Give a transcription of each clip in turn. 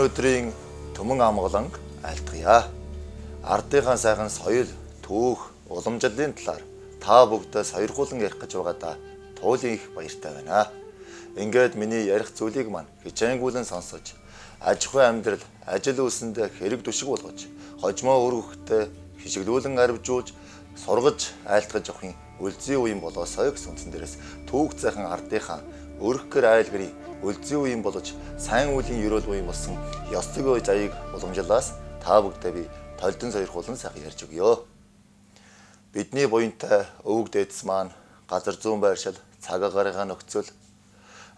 өнөөдрийн төмөн амгалан айлтгая. Ардынхаа сайхан соёл, түүх, уламжлалын талаар та бүгдээ сойрхуулан ярих гэж байгаадаа туйлын их баяртай байна. Ингээд миний ярих зүйлийг маань хичээнгүүлэн сонсож, аж ахуй амьдрал, ажил үйлсэндээ хэрэг дүшиг болгож, хожмоо үр хөвгтөө хишиглүүлэн арвжуулж, сургаж, айлтгаж явахын үлзий үеийн болоосой гэсэн үндсэн дээрээс түүх сайхан ардынхаа өргөхөр айл гэрийн үлзий үеийн болж сайн үеийн ерөөл үеийн болсон ёсцог үе заяыг уламжлалаас та бүгдээ би толдон сойрхуулан сайхан ярьж өгье. Бидний буянтай өвөг дээдэс маань газар зүүн байршил, цаг агаарынхаа нөхцөл,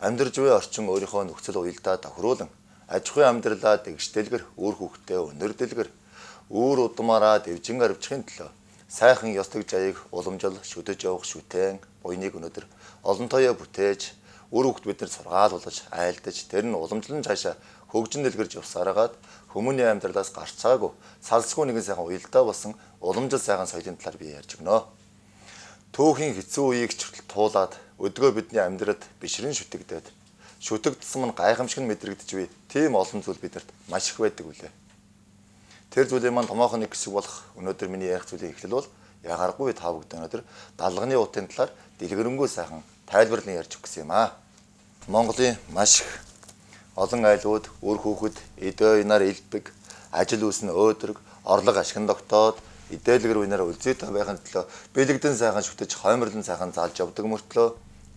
амьдарч буй орчин өөрийнхөө нөхцөл уялдаа тохируулан аж ахуй амьдралаа дэгшдэлгэр үр хөвгтөө өнөр дэлгэр үүр удмаараа дэвжин арвчихын төлөө сайхан ёсдог заяыг уламжил шүтэж явах шүтэн буйныг өнөдөр олон тоёо бүтээж үр хөвгт бид нар сургаалуулж айлдаж тэр нь уламжлан цаашаа хөгжин дэлгэрж явсараагаад хүмүүний амьдралаас гарч цаагүй салсгүй нэгэн сайхан уялдаа болсон уламжил сайхан соёлын талаар би ярьж өгнө. Түүхийн хэцүү үеийг чөлт туулаад өдгөө бидний амьдралд бишрэн шүтэгдээд шүтэгдсэн нь гайхамшиг нь мэдрэгдэж буй тийм олон зүйл бидэрт маш их байдаг үлээ. Тэр зүйлийн маань томоохон нэг хэсэг болох өнөөдөр миний ярих зүйлийн эхлэл бол ягаргүй та бүгд өнөөдөр даллаганы утын талаар дэлгэрэнгүй сайхан тайлбарлан ярьж өгөх гэсэн юм аа. Монголын маш их олон айлууд үр хүүхэд эдөө инаар илбэг, ажил үйлс нь өөдрөг, орлого ашигн тогтоод, идээлгэр үеэр үлзийтэй байхын төлөө бэлэгдэн сайхан шүтэж, хоймрлон сайхан залж явдаг мөртлөө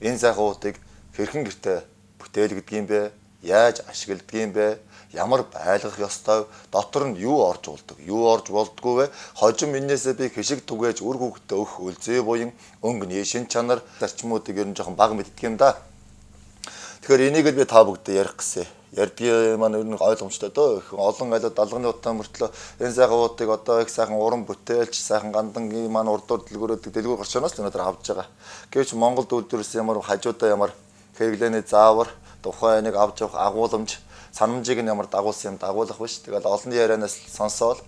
энэ сайхан уутыг хэрхэн гэртээ бүтээлгдэг юм бэ? Яаж ашигладаг юм бэ? Ямар байлгах ёстой? Дотор нь юу орж болдог? Юу орж болдгоо вэ? Хожим миннээсээ би хишиг түгээж үр хүүхдээ өгөх үлзий буян өнгөний шин чанар зарчмуудыг ер нь жоохон бага мэддэг юм да. Тэгэхээр энийг л би та бүгдээ ярих гэсэн. Ярдгийн маань ер нь ойлгомжтой дөө. Олон айлууд даллаганы утаа мөртлөө энэ сайхан уутыг одоо их сайхан уран бүтээлч, сайхан гандангийн маань урдуур дэлгүүрөөд дэлгүүр гарчаанаас л өнөөдөр авч байгаа. Гэвч Монголд үйлдвэрлэсэн ямар хажуудаа ямар хэрэглээний заавар, тухайн нэг авч явах агуулмж, санамжийг нь ямар дагуулсан юм дагуулах биш. Тэгээд олон ярианаас сонсоол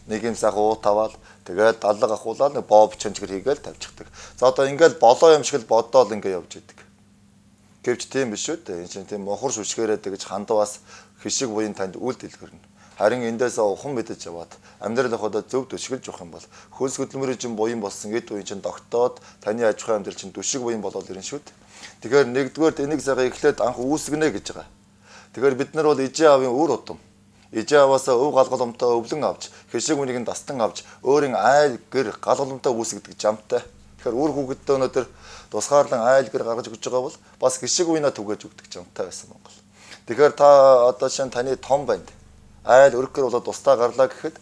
нэг юм сайхан уут аваад тэгээд даллага ахуулаад нэг боо бичэнчгэр хийгээл тавьчихдаг. За одоо ингээл болоо юм шиг л бодоол ингээ явж идэг. Гэвч тийм биш үү дээ. Энэ чинь тийм мохор шүшгээрээд гэж хандваас хишиг буян танд үл дэлгэрнэ. Харин эндээс ухан мэдэж яваад амьдрал ахудаа зөв төшгөлж явах юм бол хөлс хөдөлмөрийн буян болсон эд үеийн чинь тогтоод таны аж ахуй амьдрал чинь төшиг буян болоод ирнэ шүү дээ. Тэгэхээр нэгдүгээр энийг сайхан эхлээд анх үүсгэнэ гэж байгаа. Тэгэхээр бид нар бол ижээ аавын үр удам. Ижээ аваасаа өв галголомтой өвлөн авч, хишиг үнийг нь дастан авч, өөрийн айл гэр галголомтой үүсгдэг жамтай. Тэгэхээр үр хүүхэдтэй өнөөдөр тусгаарлан айл гэр гаргаж өгч байгаа бол бас хишиг үеийнэ түгэж өгдөг жамтай байсан Монгол. Тэгэхээр та одоо шинэ таны том банд айл өргөр болоод тустаа гарлаа гэхэд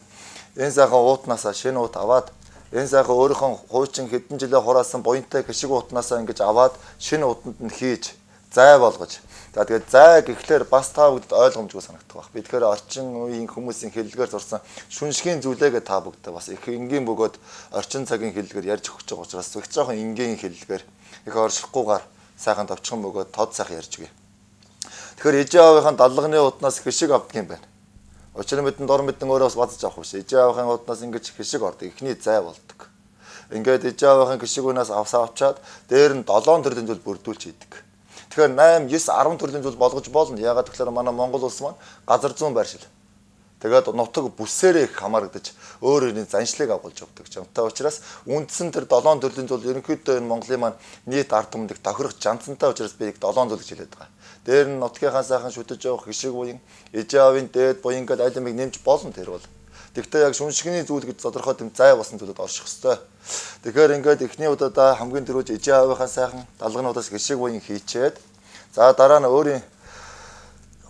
энэ сайхан уутнаасаа шинэ уут аваад энэ сайхан өөрийнхөө хуучин хэдэн жилээ хураасан буянтай хишиг уутнаасаа ингэж аваад шинэ уутанд нь хийж зай болгож. За тэгээд зай гэхлээр бас та бүгд ойлгомжгүй санагдах байх. Би тэгэхээр орчин үеийн хүмүүсийн хэллэгээр зурсан шүншгийн зүйлээгээ та бүгдээ бас их энгийн бөгөөд орчин цагийн хэллэгээр ярьж өгч байгаа учраас их жоохон энгийн хэллэгээр их оршихгүйгээр сайхан товчхон бөгөөд тод сайхан ярьж өгье. Тэгэхээр ижээ аавынхаа даллаганы утнаас хишиг авдаг юм байна. Учир нь мэдэн дор мэдэн өөрөөс базж авах биш. Ижээ аавынхаа утнаас ингэж хишиг ордог. Эхний зай болдог. Ингээд ижээ аавынхаа хишиг унаас авчаад дээр нь 7 төрлийн зүйл бүрдүүлж идэг. Тэгэхээр 8, 9, 10 төрлийн зүйл болгож болно. Яагаад гэвэл манай Монгол улс маань газар зүүн байршил. Тэгээд нутаг бүсээрээ их хамаарагдаж өөр өөрийн заншлыг агуулж явдаг. Жамтай учраас үндсэн тэр 7 төрлийн зүйл ерөнхийдөө энэ Монголын маань нийт ард түмнийг тохирох жанцантай учраас би 7 зүйл гэж хэлээд байгаа. Дээр нь нутгийнхаа сайхан шүтэж явах хишиг буян, ижээ аавын дээд буян гэдэг айлмыг нэмж болно тэр бол. Тэгвэл яг шүншигний зүйл гэж тодорхой тэм зай болсон зүйлүүд орших ёстой. Тэгэхээр ингээд эхний удаадаа хамгийн түрүүж ижээ аавынхаа сайхан даллагнуудаас хишиг буян хийчээд за дараа нь өөрийн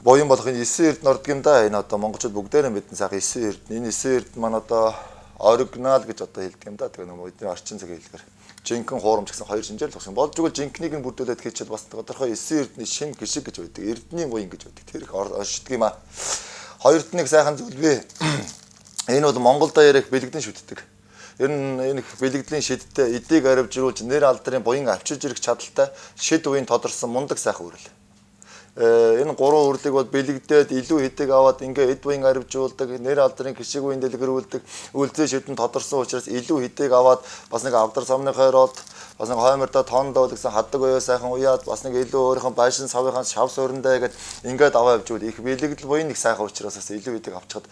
буян болохын 9 эрдэнэ ордог юм да. Энэ одоо монголчууд бүгдээрээ мэдэн сайхан 9 эрдэнэ. Энэ 9 эрдэнэ маань одоо оригинал гэж одоо хэлдэг юм да. Тэгээ бидний орчин цагийн хэлээр жинхэнэ хуурамч гэсэн хоёр шинжээр л багш. Болж игэл жинхнийг нь бүрдүүлээд хийчихэл бас тодорхой 9 эрдэнэ шин гişиг гэж байдаг. Эрдэнийн буян гэж байдаг. Тэр их оршдог юм аа. Хоёр дэх сайхан зүйл бий. Энэ бол Монголдо ярих бэлэгдэн шүтдэг. Ер нь энэ бэлэгдлийн шидтэй эдийг арвжруулж нэр алдрын буян авчирж ирэх чадaltaй шид үеийн тодорсон мундаг сайхан үрэл. Энэ гурван үрлийг бол бэлэгдээд илүү хэдэг аваад ингээ эд буян арвжуулдаг, нэр алдрын хишиг үеийн дэлгэрүүлдэг, үлзий шидэн тодорсон учраас илүү хэдэг аваад бас нэг авдар самны хойроод бас нэг хоймордоо тоондоо гэсэн хаддаг уяа сайхан уяад бас нэг илүү өөрийнхөө байшин савынхаа шав суурандаа гэд ингээд аваа явжвал их бэлэгдэл буян нэг сайхан уучраас илүү идэг авчихад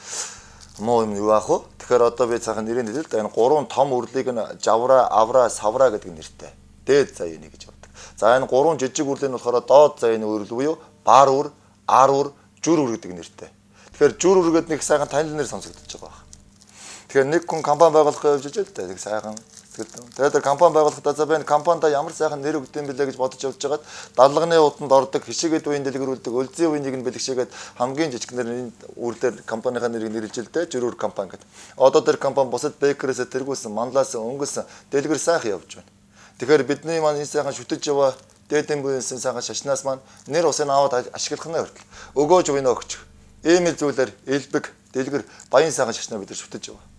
муу юм юу аах вэ? Тэгэхээр одоо би цаахан нэрийн хэлээ л да энэ гурван том үрлийг нь жавра, авра, савра гэдэг нэртэй. Дээд заяаны гэж явдаг. За энэ гурван жижиг үрлийг нь болохоор доод заяаны үрл буюу бар үр, ар үр, жүр үр гэдэг нэртэй. Тэгэхээр жүр үр гэдэг нэг сайхан танил нэр сонсогдож байгаа. Тэгэхээр нэг хүн компани байгуулах гэж явж байгаа л да. Нэг сайхан тэгээд компани байгуулахдаа за би энэ компанид ямар сайхан нэр өгдөм бэлээ гэж бодож явж байгаад даллагны утанд ордог хишээгээд үеийн дэлгэрүүлдэг өлзий үеийг нь бэлгшээгээд хамгийн жижигнэр үрлээр компанийнхаа нэрийг нэрлэж л дээ жирүүр компани гэдэг. Одоо тэр компани бусад бэкерээс тэргүүлсэн манлаас өнгөсөн дэлгэр сайхан явж байна. Тэгэхээр бидний маань энэ сайхан шүтэж яваа дээдэн буйнсын сайхан шашнаас маань нэр усыг аваад ашиглах нь хүртэл өгөөж буйнаа өгч ийм л зүйлээр элбэг дэлгэр баян сайхан шашнаа бид шүтэж яваа.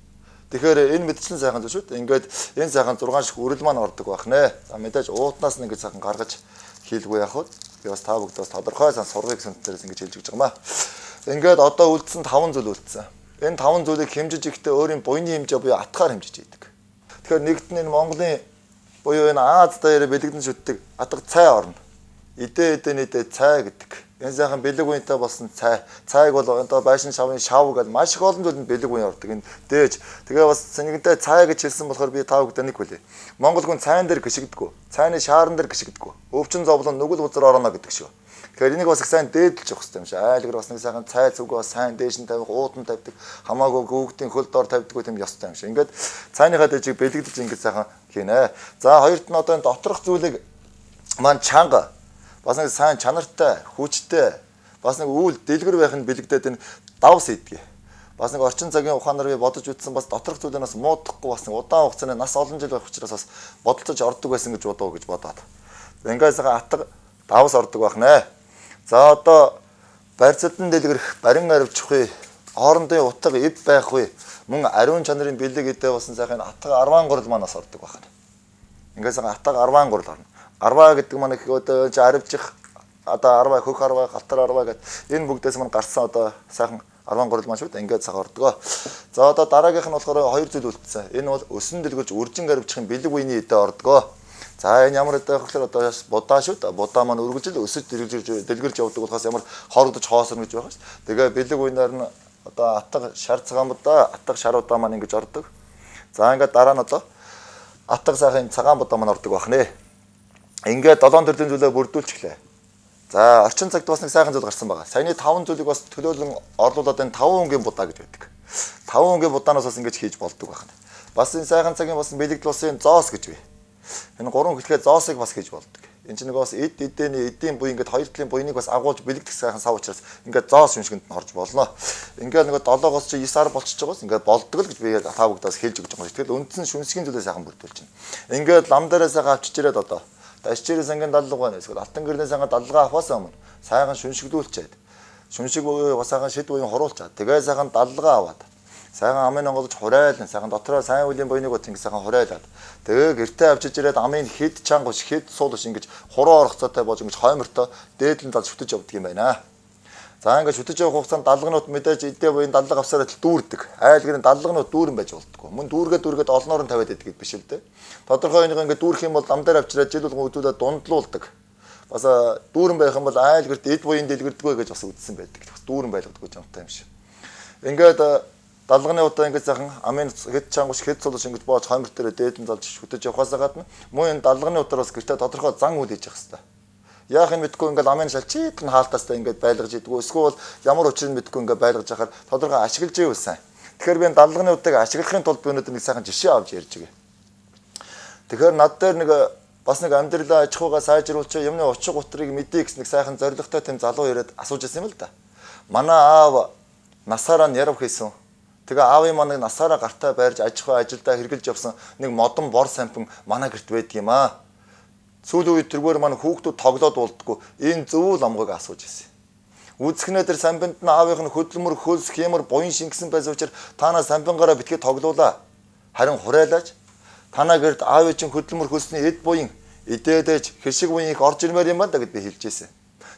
Тэгэхээр энэ мэдчлэн сайхан зүйл шүү дээ. Ингээд энэ сайхан 6 шиг үрэл маань ордог байх нэ. За мэдээж уутнаас нь ингээд сайхан гаргаж хийлгүй яах вэ? Би бас та бүгдээс тодорхой сан сургыг сүнтээрээс ингэж хэлж өгч байгаа маа. Ингээд одоо үлдсэн 5 зүйл үлдсэн. Энэ 5 зүйлийг хэмжиж ихдээ өөрийн буйны хэмжээ буюу атгаар хэмжиж идэг. Тэгэхээр нэгт нь энэ Монголын буюу энэ Аз даяар бэлэгдэн шүтдэг атга цай орно. Эдээний цай гэдэг. Энэ сайхан бэлэг уянтай болсон цай. Цайг бол одоо байшин шавын шав гэдэг маш их олон зүйлд бэлэг уян ордог. Энэ дээж. Тэгээ бас нэгэнтэй цай гэж хэлсэн болохоор би та бүхэнд нэг хүлээ. Монгол хүн цайн дээр гიშгдэггүй. Цайны шаарн дээр гიშгдэггүй. Өвчин зовлон нүгэл узар ороно гэдэг шүү. Тэгэхээр энийг бас их сайн дээдлж явах хэрэгтэй юм шиг. Айлгэр бас нэг сайхан цай зүгөө бас сайн дээш нь тавих, уудан тавьдаг, хамаагүй гүгдийн хөл дор тавьдаг юм ёстой юм шиг. Ингээд цайныхаа дээжийг бэлэгдэж ингээд сайхан хийнэ. За хоёрт нь одоо энэ доторх зүйлийг маань чанга бас нэг сайн чанартай, хүчтэй, бас нэг үйл дэлгэр байх нь бэлэгдээд энэ давс идэгээ. Бас нэг орчин цагийн ухаанаар би бодож үзсэн бас доторх зүйлээс муудахгүй бас нэг удаан хугацааны нас олон жил байх учраас бас бодолцож ордог байсан гэж бодоо гэж бодоод. Ингээс атга давс ордог байх нэ. За одоо барьцалдан дэлгэрэх, барин аривчхуй, хоорондын утга эв байх вэ? Мөн ариун чанарын бэлэг идэ болсон сайхан атга 10 гурал манаас ордог байх. Ингээс атга 10 гурал орно. Арва гэдэг маань их одоо аривчих одоо арва хөх арва галтар арва гэдэг энэ бүгдээс маань гарсан одоо сайхан 10 гурал маань шүү дээ ингээд цаг ордгоо. За одоо дараагийнх нь болохоор 2 зүйл үлдсэн. Энэ бол өсөн дэлгэрж үржин аривчихын бэлэг үений эдэ ордгоо. За энэ ямар эдэ гэхээр одоо будаа шүү дээ. Будаа маань үргэлжил өсөж дэлгэрж явдаг болохоос ямар хорогдож хоосорно гэж байгаа шүү. Тэгээ бэлэг үеийнээр нь одоо атга шар цагаан будаа, атга шаруудаа маань ингэж ордог. За ингээд дараа нь одоо атга сайхан цагаан будаа маань ордог байх нэ. Ингээд 7 төрлийн зүйлээ бүрдүүлчихлээ. За орчин цагт бас нэг сайхан зүйл гарсан байгаа. Саяны 5 зүйлийг бас төлөөлөн орлуулад энэ 5 өнгийн будаа гэж байдаг. 5 өнгийн будаанаас бас ингэж хийж болдог байна. Бас энэ сайхан цагийн бас бэлэгдэл улсын зоос гэж бий. Энэ 3 хэлхээ зоосыг бас хийж болдог. Энэ чинь нэг бас эдийн буй ингээд 2 талын буйныг бас агуулж бэлэгдэх сайхан сав учраас ингээд зоос юмшигт нь орж болно. Ингээд нэг 7-оос чи 9 болчихж байгаас ингээд болдог л гэж би та бүгдээс хэлж өгч байгаа. Тэгэл үндсэн шүнсгийн зүйлээ сайхан бүрдүүлж байна. Ингээд лам дээрээ сайхан авчиж ирээд одоо Дашчирийн сангийн даллага байна. Эсвэл алтан гэрний сангийн даллага авахаас өмнө сайхан шүншиглүүлчихэд шүншиг бас сайхан шид буйн хуруулчаад тэгээ сайхан даллага аваад сайхан амын онгодож хурайлан сайхан дотроо сайн үлийн буйныг вот ингэ сайхан хурайлаад тэгээ гэртээ авчиж ирээд амын хэд чангууш хэд суулж ингэж хуруу орохцоотой болж ингэж хоймортой дээдлэн дал шүтэж явдаг юм байна. За ингэж шүтэж явах хугацаанд даллагнууд мэдээж эдээ буйн даллага авсараа дүүрдэг. Айлгэрийн даллагнууд дүүрэн байж болтгоо. Мөн дүүргээд олноор нь тавиад идэг биш л дээ. Тодорхой нэг ингэ дүүрэх юм бол лам дээр авчираад жил болгон үзүүлээд дундлуулдаг. Бас дүүрэн байх юм бол айлгэрт эд буйн дэлгэрдэггүй гэж бас үздсэн байдаг. Дүүрэн байлгадаг гэж юмтай юм шиг. Ингээд даллагны удаа ингэж сайхан амын хэд чангууш хэд сулж ингэж боож хоймор дээр дээдэн залж шүтэж явахаас гадна мөн энэ даллагны удараас гэртээ тодорхой зан үйл хийж явах хэрэгтэй. Яах юм мэдгүй ингээд амын шалчид нь хаалтаастай ингээд байлгаж идэггүй эсвэл ямар учрыг мэдгүй ингээд байлгаж яхаар тодорхой ашиглаж ийлсэн. Тэгэхээр би энэ даллагны удыг ашиглахын тулд би өнөөдөр нэг сайхан жишээ авч ярьж байгаа. Тэгэхээр над дээр нэг бас нэг амьдралаа аж ахуйгаа сайжруулж юмны учир гутрыг мэдээ гэсэн нэг сайхан зоригтой тэм залуу яриад асууж байсан юм л да. Манай аав насаараа ярав хийсэн. Тэгээ аавын маань насаараа гартаа байрж аж ахуй ажилдаа хэрглэж явсан нэг модон бор сампин манай гэрт байдаг юм аа. Сүүлийн үед тэргээр маань хүүхдүүд тоглоод болдгоо энэ зөвүүл амгыг асууж ирсэн. Үзэхнээ тэр самбинд нь аавынх нь хөдөлмөр хөлс хэмэр буян шингэсэн байсан учраас танаа самбингаараа битгий тоглоулаа. Харин хурайлаач танаа гэрд аавын чинь хөдөлмөр хөлсний эд буян идээдэж хэшиг буян их орж ирмээр юм байна да гэд би хэлж ирсэн.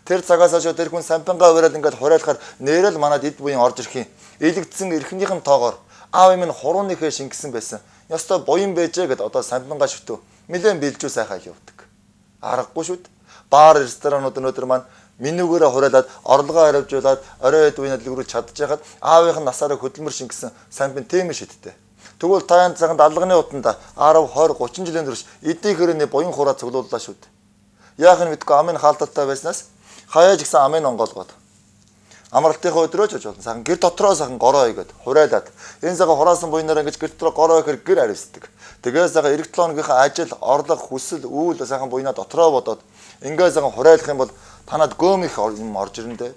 Тэр цагаас хойш тэр хүн самбингаа ураад ингээд хурайлахаар нэрэл манад эд буян орж ирэх юм. Илэгдсэн эрхнийхэн тоогоор аав минь хурууныхээ шингэсэн байсан. Ёстой буян байжээ гэд одоо самбингаа шүтөө. нэлээд бэлжүү сайхан явдаг. Аргагүй шүү дээ. Баар ресторанууд өнөөдөр маань менюгээрээ хураалаад орлогоо хариуцуулаад орой эд үеийн дэлгүүрүүл чадчихад аавынх нь насаараа хөдөлмөр шингэсэн самбин тийм шидтэй. Тэгвэл та энэ цагаан даллаганы утанда 10, 20, 30 жилийн турш эдийн хөрөний буян хураа цуглууллаа шүү дээ. Яах нь мэдгүй амын хаалттай байснаас хаяаж гисэн амын онгоолгоод амралтынхаа өдрөө ч болно. Сайхан гэр дотроо сайхан гороо игээд хураалаад энэ сайхан хураасан буйнаар ингэж гэр дотроо гороо ихэр гэр ариусдаг. Тэгээс сайхан эх 7 хоногийнхаа ажил, орлого, хүсэл, үйл сайхан буйнаа дотроо бодоод ингээд сайхан хураалах юм бол танад гөөм их юм орж ирэндээ.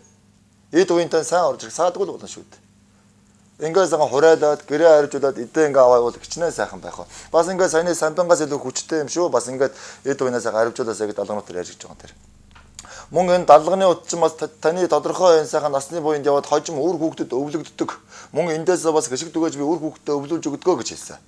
Эд үеийнтэй сайн орж ирэх саадгүй л болно шүү дээ. Ингээд сайхан хураалаад гэрээ харьжуулаад эдээ ингээд аваа бол хичнээн сайхан байх уу. Бас ингээд саяны самбингаас илүү хүчтэй юм шүү. Бас ингээд эд үеийнээс сайхан харьжуулаасаа гэдэг даллагнууд ярьж байгаа юм тэр. Мөн энэ даллагны утч бас таны тодорхой энэ сайхан насны буйнд яваад хожим үр хүүхдэд өвлөгддөг. Мөн эндээс бас гიშг түгэж би үр хүүхдэд өвлүүлж өгдөгөө гэж хэлсэн.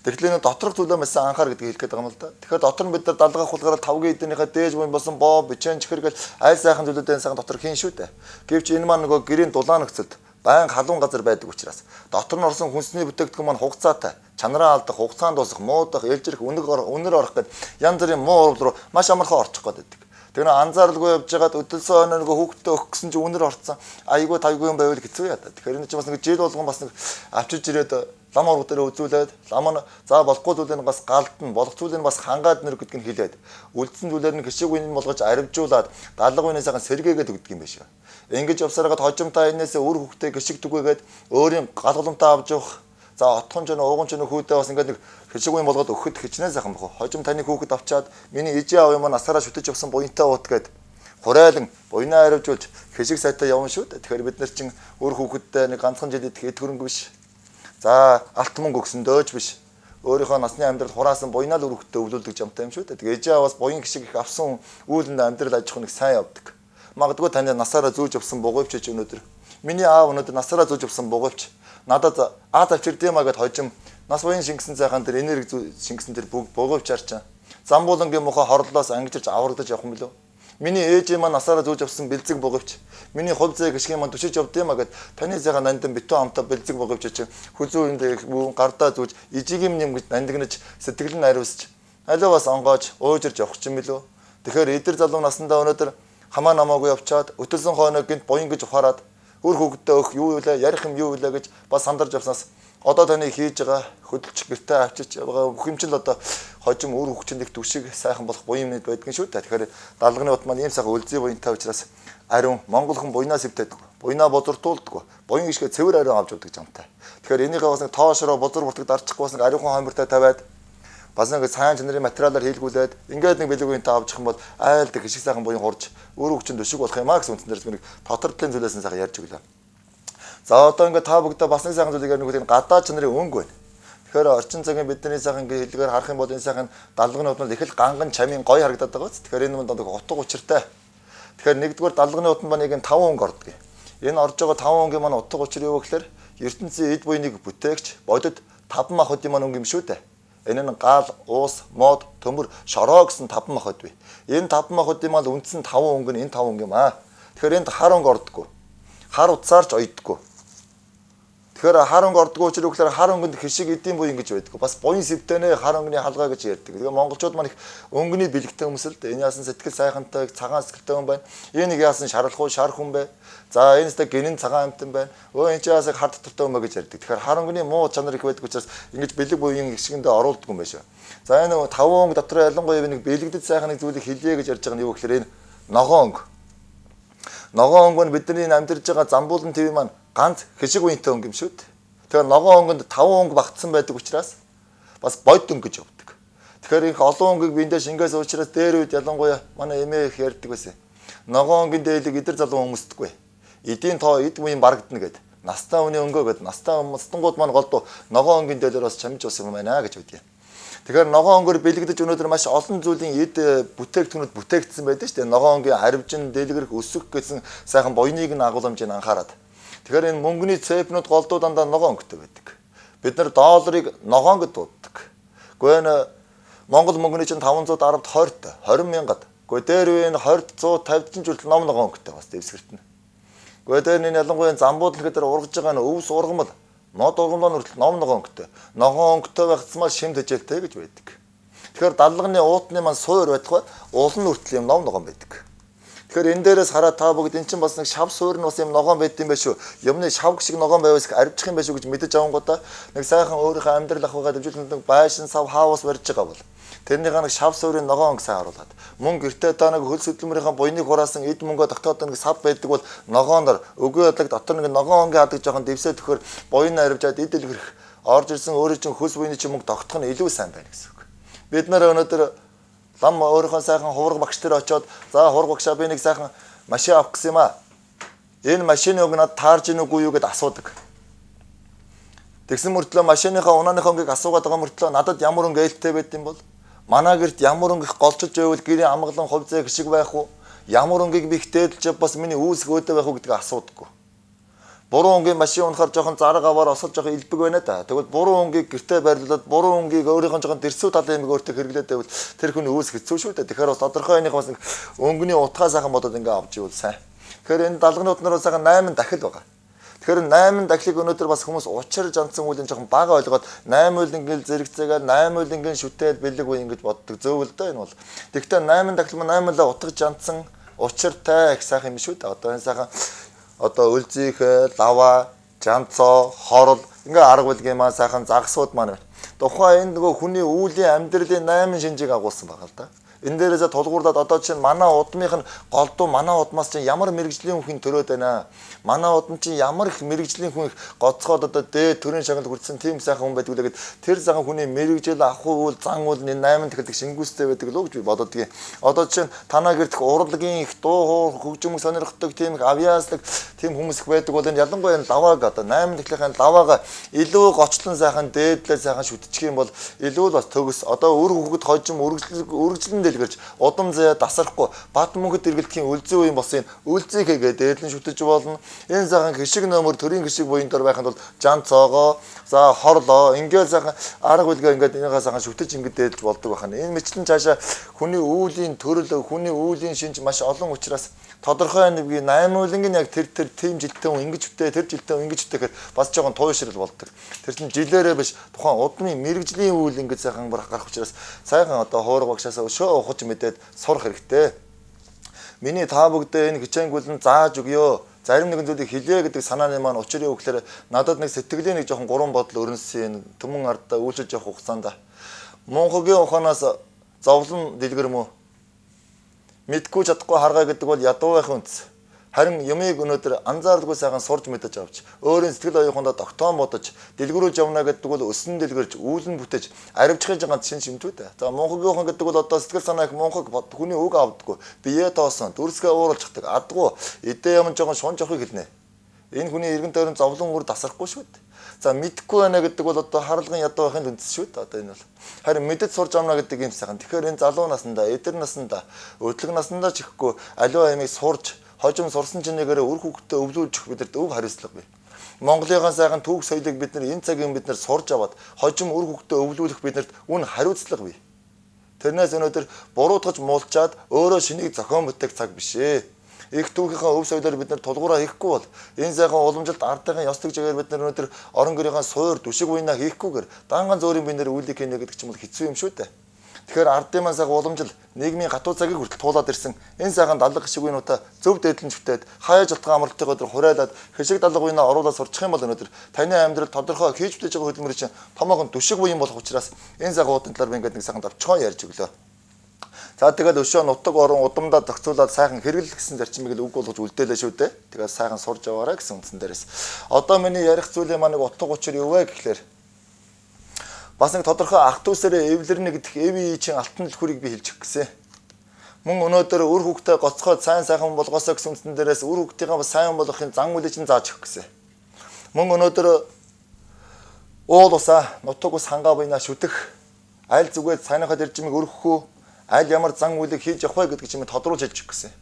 Тэгэхээр энэ доторх зүйлээ маш анхаар гэдгийг хэлэх гээд байгаа юм л да. Тэгэхээр дотор нь бид нар даллагах хулгаараа 5 эднийхээ дээж буйн босон боо бичэн чихэр гэл аль сайхан зүйлүүдийн сайхан дотор хийн шүү дээ. Гэвч энэ маань нөгөө гэрийн дулаан нөхцөлд байн халуун газар байдаг учраас дотор нь орсон хүнсний бүтээгдэхүүн маань хугацаатай, чанараа алдах, хугацаанд дуусах, муудах, ээлжирэх, үнэр орох гэд янз бүрийн муу урал руу маш амархан орчих гээд байдаг. Тэр нэг анзааралгүй явж байгаад өдөлсөн хойно нөгөө хүүхдээ өгөх гэсэн чинь үнэр орцсон. Айгүй тайгүй юм байвал хэцүү яа. Тэгэхээр энэ чинь бас нэг жил болгон бас нэг авчиж ирээд лам ураг дээр үзүүлээд лам нь за болохгүй зүйлээ бас галдна, болох зүйлээ бас хангаад нэр гэдгийг хэлээд үлдсэн зүйлээр нь гişиг үеийн болгож аривжуулаад даллага үеийн сайхан сэргээгээд өгдөг юм биш үү. Ингэж явсараад хожимтаа энээсээ үр хүүхдээ гişиг түгээгээд өөрийн галгаламтаа авч явах. За отхон ч ууган ч хүүдээ бас ингээд нэг гişиг үеийн болгоод өгөхөд хичнээн сайхан бохоо. Хожим таны хүүхэд авчаад миний ээжээ аав юм насаараа шүтэж явсан буянтаа уутгээд хураалan буйнаа хариуцуулж гişиг сайтаа явна шүү дээ. Тэгэхээр бид нар чинь үр хүүхэдтэй нэг ганцхан жил идэх эд хөрөнгө биш. За алт мөнгө өгсөн дөөж биш. Өөрийнхөө насны амьдрал хураасан буйнаа л үр хүүхэдтэй өвлүүлдэг жамтай юм шүү дээ. Тэгээ ээжээ аваас буян гişиг их авсан үүлэнд амьдрал аж ахуйг сайн явдаг. Магадгүй таны насаараа зүүж явсан бугуйвч ч өнөөдөр. Миний аав өнөөдөр насаараа зүүж явсан бугуйвч надад авчирдэм аа гэд хожим нас буян шингэсэн цайхан тэр энерги шингэсэн тэр бугуйвчаар ч замбуулангийн мохоо хорлолоос ангижирч аврагдаж явах юм билүү. Миний ээж маань насаараа зүүж авсан бэлзэг бугуйвч миний хувь зээг гიშгэн маань түшиж явдсан аа гэд таны цайхан нандин битүү амтаа бэлзэг бугуйвч чи хүзүү энд гардаа зүүж ижигэм юм гэж нандинаж сэтгэл нь ариусч алуу бас онгоож уужирж явах юм билүү. Тэгэхээр эдэр залуу насандаа өнөөдөр хамаа намаагүй явчаад өтөлсөн хойно гинт буян гэж ухаарад үр хүүхэдтэй өөх юу вэ ярих юм юу вэ гэж бас сандарч явснаас одоо таны хийж байгаа хөдөлж гэртээ авчиж байгаа бүх юм чинь одоо хожим үр хүүхчинд их түшиг сайхан болох буян юмнууд байдгийн шүү дээ. Тэгэхээр даллагны ут маань ийм сайхан үлзий буянтай учраас ариун монгол хүн буйнаа сэвтээдэг. Буйнаа бозортуулдаг. Буян гიშгэ цэвэр ариун авч өгдөг жамтай. Тэгэхээр энийхээ бас нэг тоошроо бозор буртаг дарчихгүй бас нэг ариухан хоймортой тавиад бас нэг сайн чанарын материалаар хийлгүүлээд ингээд нэг бэлэг үеинтэй авчих юм бол айлдаг гიშг сайхан буян хурж өөр хүүхчинд өшиг болох юм аа гэсэн үндсээр нэг тодорхойлын зүйлээс сайхан ярьж өглөө. За одоо ингээд та бүгдээ бас нэг сайхан зүйлийг нэг гадаа чанарын өнгө байна. Тэгэхээр орчин цагийн бидний сайхан ингээд хэлгээр харах юм бол энэ сайхан даллагны утанд их л ганган чамийн гоё харагдаад байгаа биз. Тэгэхээр энэ манд нэг утга учиртай. Тэгэхээр нэгдүгээр даллагны утанд маань нэг 5 өнгө ордог. Энэ орж байгаа 5 өнгө маань утга учир юу гэхээр ертөнцийн эд буйныг бүтээгч бодит 5 мах хөдийн маань өнгө юм шүү дээ. Энэ нь гал, уус, мод, төмөр, шороо гэсэн 5 мах хөд бай. Энэ 5 мах хөдийн маань үндсэн 5 өнгө нь энэ 5 өнгө юм аа. Тэгэхээр энд хар өнгө ордоггүй. Хар утсаар ч ойдоггүй. Тэгэхээр хар өнгө ордоггүй учраас үгээр хар өнгөнд хишиг эдийн буян гэж байдаг. Бас буян сэвтэнэ хар өнгөний халгаа гэж ярьдаг. Тэгээ монголчууд маань их өнгөний бэлэгтэй хүмүүс л дээ. Энэ яасан сэтгэл сайхантай, цагаан сэтгэлтэй хүн байна. Энэ яасан шарлахуй, шар хүн бай. За энэстэй гэрийн цагаан амтан байна. Өө энэ ч яасаг хар дотортой юм гэж ярьдаг. Тэгэхээр хар өнгөний муу чанар их байдаг учраас ингэж бэлэг буян гişгэндээ оруулдаг юм байна шүү. За энэ 5 өнгө дотор ялангуяа нэг бэлэгдэд сайхан нэг зүйлийг хэлье гэж ярьж байгаа нь юу гэхээр энэ ногоон өнгө. Ногоон өнгө нь бидний амьдарч байгаа замбуулан төв маань ганц хишиг үеинтэй өнгө юм шүү дээ. Тэгэхээр ногоон өнгөнд 5 өнгө багтсан байдаг учраас бас бод өнгө гэж явдаг. Тэгэхээр их олон өнгөийг биендээ шингээс уучраас дээр үед ялангуяа манай эмээ их ярьдаг байсан. Ногоон өнгөнд дээлэг эдэр залуу хүмүүсдэггүй. Эдийн тоо эд үеийн барагдана гэд. Настай хүний өнгөө гэд. Настай мустангууд маань голдуу ногоон өнгөнд дээлэр бас чамж ус юм байна гэж үдээ. Тэгэхээр ногоон өнгөөр бэлэгдэж өнөөдөр маш олон зүйлийн эд бүтээгдэхүүнүүд бүтээгдсэн байдаг шүү дээ. Ногоон өнгөний харивжин, дэлгэрэх, өсөх гэсэн сайхан буйныг нь агуулмжийг анхаарад. Тэгэхээр энэ мөнгөний цэпнүүд голдуу дандаа ногоон өнгөтэй байдаг. Бид нар долларыг ногоон гэд дууддаг. Гэхдээ энэ Монгол мөнгөний чинь 510-д 20-т 20 мянгад. Гэхдээ дээр үе нь 20 150 хүртэл ном ногоон өнгөтэй бас дэвсгэртэн. Гэхдээ дээр энэ ялангуяа замбууд л гэдэг ургаж байгаа нь өвс ургамал мод ургамлын хүртэл ном ногоон өнгөтэй. Ногоон өнгөтэй байхцмаар шимт хижээлтэй гэж байдаг. Тэгэхээр даллагны уутны маань суур байдгүй улан үртэл юм ном ногоон байдаг. Тэгэхээр энэ дээрээс хараад та бүгд эн чинь бас нэг шав суур нь бас юм ногоон байд юм байх шүү. Юмны шавг шиг ногоон байвас арвчих юм байх шүү гэж мэдэж авангуудаа нэг сайхан өөрийнхөө амьдрал ахыгаа дэмжүүлэх нэг байшин сав хаус барьж байгаа бол тэрнийхээ нэг шав суурийн ногоон гэсэн харуулад мөн гэртээ та нэг хөл хөдөлмөрийнхаа буйныг хураасан эд мөнгө тогтоод нэг сав байдаг бол ногооноор өгөө ядлаг дотор нэг ногоон онгийн хадаг жоохон дэвсээ төхөр буйн арвжаад идэл гэрх орж ирсэн өөрөө чинь хөлс буйны чинь мөнгө тогтох нь илүү сайн байна гэсэн үг. Бид нар өнөөдөр лам өөрийнхөө сайхан хувраг багш дээр очиод за хувраг багшаа би нэг сайхан машин авах гэсэн юм аа. Энэ машиныг надад таарж ийн үгүй юу гэд асуудаг. Тэгсэн мөртлөө машиныхаа унааныхаа өнгийг асуугаад байгаа мөртлөө надад ямар өнгө ээлтэй байд юм бол манай гэрт ямар өнгө их голчож байвал гэрийн амгалан хувьцаа гიშиг байх уу? Ямар өнгийг би их дээдлж бас миний үүсэх өөдөө байх уу гэдгийг асуудаггүй. Буруу өнгийн машин унахаар жоохон зарга аваар осол жоохон илбэг байна да. Тэгвэл буруу өнгийг гэртээ байрлуулад буруу өнгийг өөрийнхөө жоохон дэрсүү талын юмыг өөртөө хэрэглээд байвал тэр хүн үүсэх хэцүү шүү дээ. Тэгэхээр бас тодорхой энийг бас өнгөний утгаа сайхан бодоод ингээ авч ивэл сайн. Тэгэхээр энэ далганууд нар сайхан 8 дахил байгаа. Тэгэхээр 8 дахлыг өнөөдөр бас хүмүүс учир жанцсан үйл нь жоохон бага ойлгоод 8 үйл ингээл зэрэгцээгээл 8 үйл ингээл шүтэл бэлэг үе ингэж боддог зөөвөл дөө энэ бол. Тэгэхдээ 8 дахил маань 8-аа утга жанцсан учиртай их сайхан юм шүү дээ. Одоо энэ сайхан одоо үлзийхэ, лава, жанцоо, хорол ингээ арга билгийн маань сайхан загсууд маань байна. Тухайн энэ нөгөө хүний үүлийн амьдралын 8 шинжийг агуулсан байгаа л да. Энэ дээрээс тулгуурлаад одоо чинь манай удмынх нь голдуу манай удмаас чинь ямар мэрэгжлийн хүн төрөөд байна. Манай удам чинь ямар их мэрэгжлийн хүн их гоцгоод одоо дээд төрийн шагнал хүрсэн тийм сайхан хүн байдаг л гэд тэр сайхан хүний мэрэгжил ахуй үйл зан үйл энэ 8 дахилдаг шингүүстэй байдаг л гэж би бододгийн. Одоо чинь танаа гэрдх урлагийн их дуу хоо хөгжмөг сонирхдаг тийм их авьяаслаг тийм хүмүүс их байдаг бол энэ ялангуяа энэ лаваг одоо 8 дахилын лаваага илүү гочлон сайхан дээдлээ сайхан шүтчих юм бол илүү л бас төгс одоо өр хөвгөд хожим үргэлжлэн дэлгэрч удам зэ дасрахгүй бат мөнгөд эргэлдэхийн үлзий үеийн босын үлзийг хийгээд дээдлэн шүтэж болно. Энэ сайхан гიშиг нөмөр төрийн гიშиг буян дор байханд бол жан цоогоо за хорлоо ингээд сайхан арга билгээ ингээд энийгээ сайхан шүтэж ингээд дээдлж болдог байна. Энэ мэтлэн цаашаа хүний үүлийн төрөл хүний үүлийн шинж маш олон учраас тодорхой нэг 8 үлэнгийн яг тэр тийм жилтэй хүн ингэж үтээ тэр жилтэй хүн ингэж үтэхээр бас жоохон туйшрал болдог. Тэр чинь жилээрээ биш тухайн удмын мэрэгжлийн үйл ингэж сайхан гарах учраас сайхан одоо хуурга багшаас өшөө ухаж мэдээд сурах хэрэгтэй. Миний та бүгдээ энэ хичээнгүйлэн зааж өгөө. Зарим нэгэн зүйлийг хэлээ гэдэг санааны маань учрыг өгөхлөөр надад нэг сэтгэлийн нэг жоохон гурван бодол өрнөсөн төмөн ардаа үйлчилж явах хугацаанд Монголын ухаанаас зовлон дэлгэр мө мэдгүй чадахгүй харгаа гэдэг бол ядуу байх үндэс. Харин юмыг өнөөдөр анзааралгүй сайхан сурж мэдэж авч өөрийн сэтгэл оюухандаа тогтоон бодож дэлгэрүүлж явна гэдэг бол өсөн дэлгэрж үүлэн бүтээж аривчхын жагаанд шин шимтүүд. За Монголын ухаан гэдэг бол одоо сэтгэл санаа их монхог хүний үг авдаггүй. Бие тоосон, дүрсгээ ууралждаг, адгуу, эдээ юм жоохон шунж авахыг хэлнэ. Энэ хүний эргэн тойрон зовлон үр дасрахгүй шүү дээ. За мэдхгүй байна гэдэг бол одоо харалгын ядуу байхын үндэс шүү дээ. Одоо энэ бол харин мэдэж сурж авна гэдэг юм сайхан. Тэгэхээр энэ залуу насндаа, эдэр насндаа, өдлөг насндаа ч ихгүй аливаа ямыг сурж хожим сурсан чинээгээр үр хүүхдэд өвлүүлж бидэрт өв хариуцлага бий. Монголынхаа сайхан түүх соёлыг бид нар энэ цагийн бид нар сурж аваад хожим үр хүүхдэд өвлүүлэх бидэрт үн хариуцлага бий. Тэрнээс өнөөдөр буруутгаж муулчаад өөрөө шинийг зохион бүтээх цаг биш ээ. Их түүхийнхаа өв соёлоор бид нар тулгуураа хийхгүй бол энэ сайхан уламжилт ардын ёс тэгжээр бид нар өнөөдөр орон гэрийнхаа суур дүшиг буйнаа хийхгүйгээр данган зөөрийн бид нар үйлдэх хийнэ гэдэг ч юм бол хэцүү юм шүү дээ. Тэгэхээр ардын маань сайхан уламжил нийгмийн гатуу цагийг хүртэл туулаад ирсэн энэ сайхан даллаг гიშиг буйнуудаа зөв дээдлэн шүтээд хаяа жалтгаан амралтын өдөр хурайлаад хишиг даллаг буйнаа оруулаад сурчих юм бол өнөөдөр таны амьдрал тодорхой хийж бүтээж байгаа хөдөлмөрийн чинь томоохон дүшиг буйн болох учраас энэ сайхан уудын талаар би ингээд нэг сайхан давчхон ярьж өглөө. За тэгэл өшөө нутаг орон удамдаа зохицуулаад сайхан хэрэглэх гэсэн зарчмыг л үг болгож үлдээлээ шүү дээ. Тэгээд сайхан сурж яваарай гэсэн үндсэн дээрээс. Одоо миний ярих зүйлээ маань нэг утга учир юу вэ гэхлээр бас нэг тодорхой ах дүүсээрээ эвлэрнэ гэдэг эвийн чин алтан дэлхүрийг би хэлж өгөх гэсэн. Мөн өнөөдөр үр хүүхдээ гоцгоод сайн сайхан болгосоо гэсэн үндсэн дээрээс үр хүүхдийнхээ бас сайн болгохын зан үйлийг чинь зааж өгөх гэсэн. Мөн өнөөдөр уул усаа нутаг ус хангаа буйнаа шүтэх аль зүгээд сайнахад иржмийг өргөх үү аль ямар зан үйлийг хийж явах вэ гэдэг чимээ тодруулж хэлж өгөх гэсэн.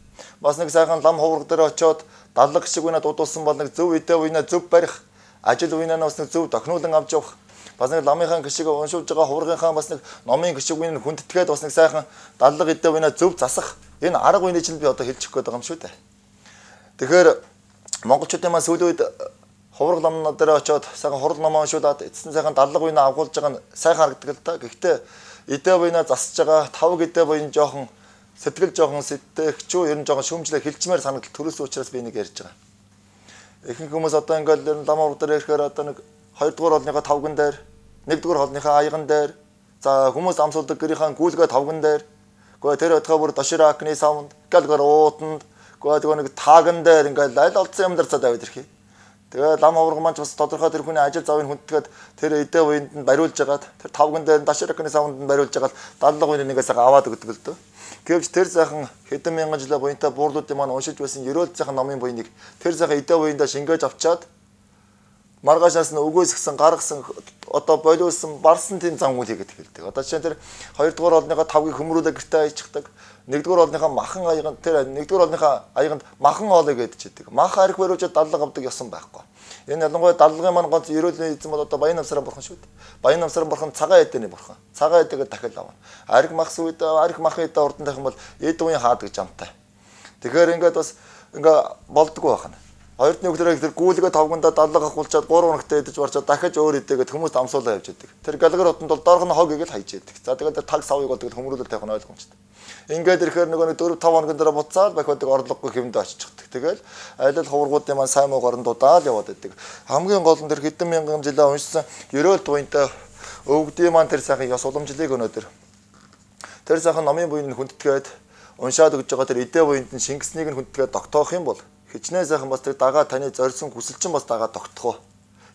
Бас нэг сайхан лам хувраг дээр очиод даллаг гიშиг буйнаа дуудуулсан бол нэг зөв үедээ буйнаа зөв барих ажил буйнаа бас нэг зөв тохинулан авч явах. Бас нэг ламынхаа гიშиг уншуулж байгаа хуврагынхаа бас нэг номын гიშиг буйныг хүндэтгээд бас нэг сайхан даллаг эдээ буйнаа зөв засах энэ арга буйныг чинь би одоо хэлж өгөх гээд байгаа юм шүү дээ. Тэгэхээр монголчуудын маань сүүлийн үед хувраг ламнууд дээр очиод сайхан хурал номоо уншуулад эцэст сайхан даллаг буйнаа авгуулж байгаа нь сайхан харагдаг л та. Гэхдээ эдээ буйнаа засаж байгаа тавг эдээ буйн жоохон сэтгэл жоохон сэтгэгчүү ер нь жоохон шүүмжлээ хилчмээр санагдал төрөөсөн учраас би нэг ярьж байгаа. Ихэнх хүмүүс одоо ингээл лам урдаар ирэхээр одоо нэг 2 дугаар холныхоо тавган дээр 1 дугаар холныхоо аяган дээр за хүмүүс амсуулдаг гэрийн гүйлгээ тавган дээр гоо тэр өдгөө бүр доширакны савнд гэлгөр уутанд гоо нэг тааган дээр ингээл аль олдсон юм дээр цаад аваад ирхий. Тэгээ лам авраг маань ч бас тодорхой тэр хүний ажил завыг хүндэтгээд тэр эдээ буйнд нь бариулж агаад тэр тавган дээр даширакны савнд нь бариулж агаад 70 буйны нэгээс аваад өгдөг л дөө. Гэвч тэр сайхан хэдэн мянган жилийн буянтай буурлуудын маань уншиж байсан ерөөл сайхан номын буйныг тэр сайхан эдээ буйндаа шингээж авчаад маргаашаас нь өгөөсгсөн гаргасан одоо болиулсан барсан тийм зам үйл хийгээд хэлдэг. Одоо жишээ нь тэр 2 дугаар олныхоо тавгийг хөмрүүлээ гэртээ аячихдаг. 1 дугаар олныхоо махан аяганд тэр 1 дугаар олныхоо аяганд махан оолыг гэдэж идэг. Мах арх бариулж даллага авдаг ёсон байхгүй. Энэ ялангуяа даллагын маань ганц ерөөлийн эзэн бол одоо баян намсрын бурхан шүү дээ. Баян намсрын бурхан цагаан эдэний бурхан. Цагаан эдэгээ дахиад авна. Арх махс үед арх махын эдэ урдан тах юм бол эд үеийн хаадаг жамтай. Тэгэхээр ингээд бас ингээ болдгоо байна. Хоёрдны өглөөрөө тэр гүйлгээ тавгандаа даллага хулчаад 3 хоногтой идэж барчаад дахиж өөр идэгээд хүмүүст амсуулаа явж идэг. Тэр галгар утанд бол доорх нь хог игээл хайж идэг. За тэгээд тэр таг савыг бол тэгэл хөмрүүлэл тавих нь ойлгомжтой. Ингээд ирэхээр нөгөө 4-5 хоногийн дараа буцаад бахиудаг орлогогүй хэмдэ оччихдаг. Тэгэл айл ал хуврагуудын маань сайн муугаар нь дудаад яваад идэг. Хамгийн гол нь тэр хэдэн мянган жилээ уншсан ерөөл буянтай өвгдийн маань тэр сайхан ёс уламжлалыг өнөөдөр тэр сайхан номын буйнд хүндэтгээд уншаад өгж байгаа тэр эдээ буйнд нь шингэснийг нь хүндэтгээд тогтоох юм бол хичнээн сайхан бас тэр дагаа таны зорьсон хүсэл чинь бас дагаа тогтох.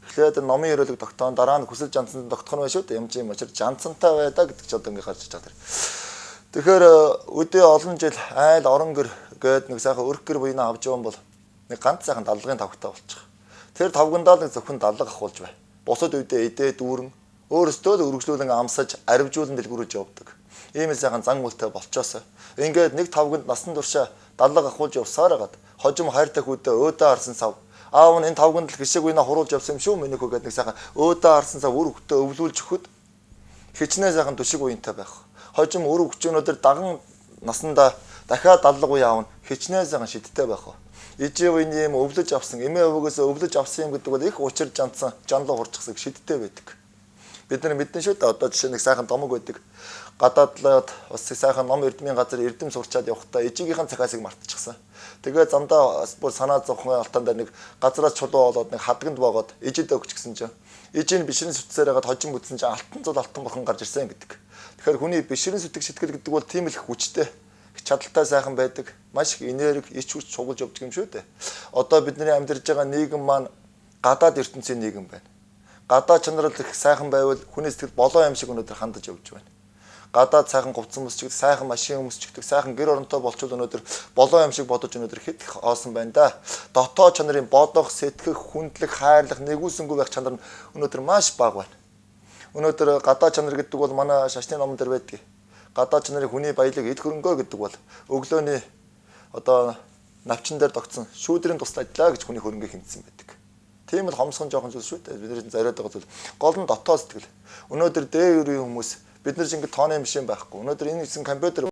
Эхлээд номын ерөөлөг тогтоон дараа нь хүсэл жанцсан тогтох нь байх шүү дээ. Юм чи юм очир жанцантай байдаа гэдэг ч одоо ингээ гарч иж байгаа тэр. Тэгэхээр өдөө олон жил айл орон гэр гээд нэг сайхан өрх гэр буйнаа авч явсан бол нэг ганц сайхан даллагын тавгтай болчих. Тэр тавгандаа нэг зөвхөн даллага ахуулж бай. Бусад үедээ эдээ дүүрэн өөрөөсөө л үргэлжлүүлэн амсаж аривжуулан дэлгүүрж явдаг. Ийм л сайхан зан мөлтэй болчоосоо. Ингээд нэг тавганд насан туршаа даллага ахуулж явсаар хагаад хожим хайртай хүүдээ өөдөө харсан сав. Аав нь энэ тавганд л гişэг буйнаа хуруулж явсан юм шүү мэнийхүү гэдэг нэг сайхан өөдөө харсан сав үр хөвтөө өвлүүлж өгөхөд хичнээн сайхан төшиг буйнтай байх. Хожим өр өгчөөнөдөр даган насандаа дахиад даллага буй аавна хичнээн сайхан шидтэй байх. Ижээ буйны юм өвлөж авсан, эмээ өвгөөс өвлөж авсан юм гэдэг бол их учир жанцсан, жанлуу хурцсан шидтэй байдаг. Бид нар мэдэн шүү дээ. Одоо жишээ нэг сайхан домог байдаг. Гадаадлаад бас сайхан ном эрдмийн газар эрдэм сурчаад явахдаа ижигийнхэн цахаасыг мартчихсан. Тэгээ замдаа бүр санаа зовхон алтан дээр нэг газраас чулуу болоод нэг хадганд боогод ижид өгч гисэн чинь ижийн бишрэн сүтсээр хагаад хожим бүтсэн чинь алтан зул алтан бурхан гарч ирсэн гэдэг. Тэгэхээр хүний бишрэн сүтг сэтгэл гэдэг бол тийм л их хүчтэй, чадaltaй сайхан байдаг, маш их энерги, ич хүч чугалж явдаг юм шүү дээ. Одоо бидний амьдарч байгаа нийгэм маань гадаад ертөнцийн нийгэм байна. Гадаад чанарал их сайхан байвал хүний сэтгэл болоо юм шиг өнөөдөр хандаж явж байна. Гадаад сайхан говцсон хүмүүс ч гэдэг, сайхан машин хүмүүс ч гэдэг, сайхан гэр оронтой болчвол өнөөдөр болоо юм шиг бодож өнөөдөр хэд их оосон байна да. Дотоод чанарын бодох, сэтгэх, хүндлэх, хайрлах, нэгүсэнгүй байх чанар нь өнөөдөр маш бага байна. Өнөөдөр гадаад чанар гэдэг бол манай шашны номон дээр байдаг. Гадаад чанарын хүний баялаг эд хөрөнгөө гэдэг бол өглөөний одоо навчин дээр тогтсон шүүдрийн туслаадлаа гэж хүний хөрөнгө хэмжсэн байдаг. Тийм л хомсхон жоохон зүйл шүү дээ. Бидний зариад байгаа зүйл. Гол нь дотоод сэтгэл. Өнөөдөр дээр үеийн хүмүүс бид нар чинь ингэ тооны машин байхгүй. Өнөөдөр энэ хэсэг компьютер